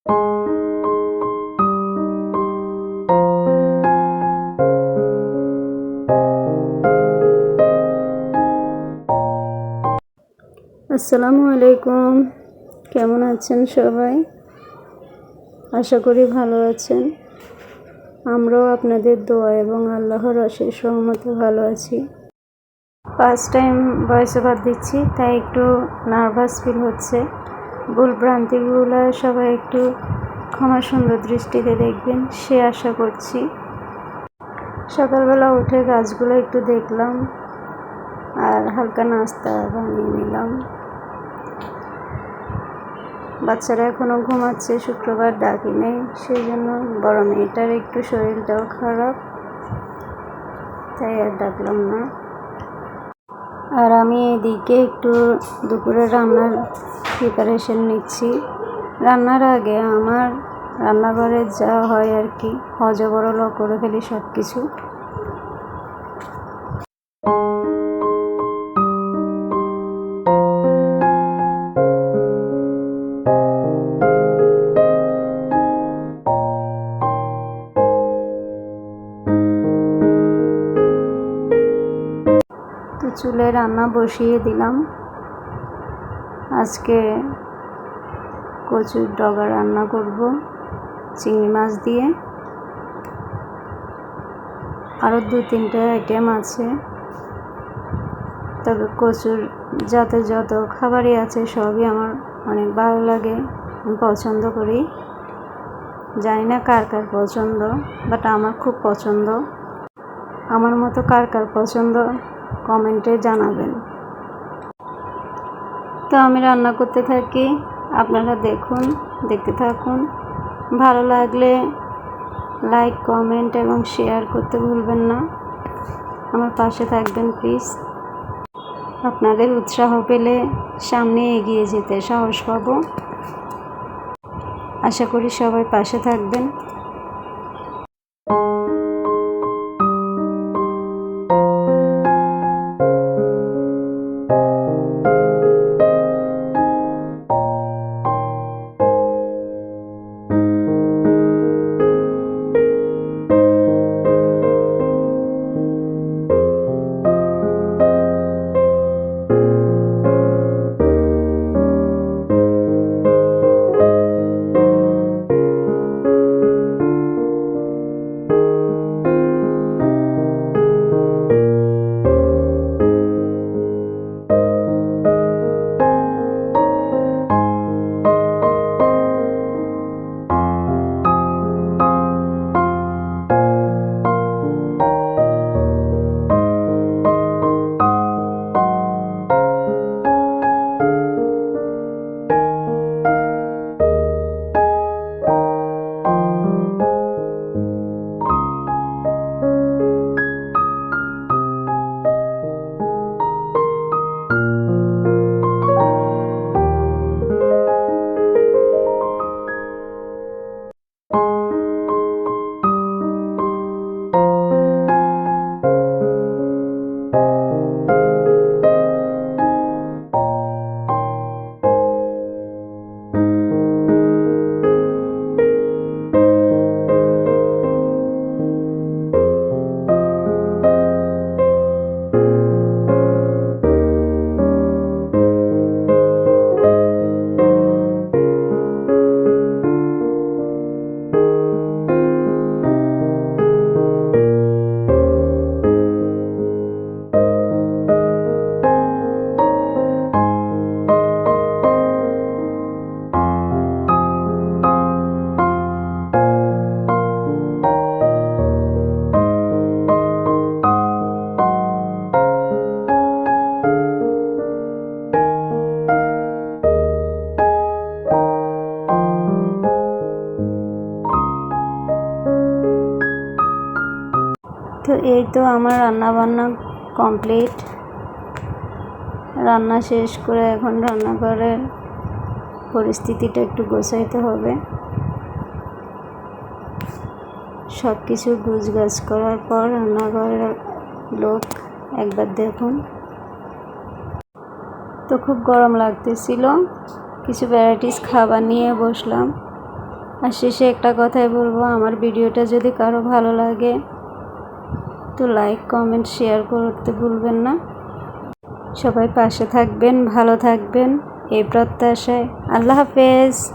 আসসালামু আলাইকুম, কেমন আছেন সবাই? আশা করি ভালো আছেন। আমরাও আপনাদের দোয়া এবং আল্লাহর অশেষ রহমতে ভালো আছি। ফার্স্ট টাইম ভয়েস ওভার দিচ্ছি, তাই একটু নার্ভাস ফিল হচ্ছে। ভুল ভ্রান্তিগুলো সবাই একটু ক্ষমা সুন্দর দৃষ্টিতে দেখবেন, সে আশা করছি। সকালবেলা উঠে গাছগুলো একটু দেখলাম আর হালকা নাস্তা বানিয়ে নিলাম। বাচ্চারা এখনও ঘুমাচ্ছে, শুক্রবার ডাকি নেই, সেই জন্য বড় মেয়েটার একটু শরীরটাও খারাপ, তাই আর ডাকলাম না। আর আমি এদিকে একটু দুপুরে রান্নার প্রিপারেশন নিচ্ছি। রান্নার আগে আমার রান্নাঘরে যা হয় আর কি, হজবরল করে ফেলি সব কিছু। তো চুলে রান্না বসিয়ে দিলাম। আজকে কচুর ডগা রান্না করব চিংড়ি মাছ দিয়ে। আরও 2-3টে আইটেম আছে, তবে কচুর যাতে যত খাবারই আছে সবই আমার অনেক ভালো লাগে, আমি পছন্দ করি। জানি না কার কার পছন্দ, বাট আমার খুব পছন্দ। আমার মতো কার কার পছন্দ কমেন্টে জানাবেন। তো আমি রান্না করতে থাকি, আপনারা দেখতে থাকুন। ভালো লাগলে লাইক, কমেন্ট এবং শেয়ার করতে ভুলবেন না। আমার পাশে থাকবেন প্লিজ। আপনাদের উৎসাহ পেলে সামনে এগিয়ে যেতে সাহস পাবো। আশা করি সবাই পাশে থাকবেন। তো এই তো আমার রান্নাবান্না কমপ্লিট। রান্না শেষ করে এখন রান্নাঘরের পরিস্থিতিটা একটু গোছাইতে হবে। সব কিছু গুছগাছ করার পর রান্নাঘরের লোক একবার দেখুন। তো খুব গরম লাগতেছিল, কিছু ভ্যারাইটিস খাবার নিয়ে বসলাম। আর শেষে একটা কথাই বলবো, আমার ভিডিওটা যদি কারো ভালো লাগে তো লাইক কমেন্ট শেয়ার করতে ভুলবেন না। সবাই পাশে থাকবেন, ভালো থাকবেন এই প্রত্যাশায়। আল্লাহ হাফেজ।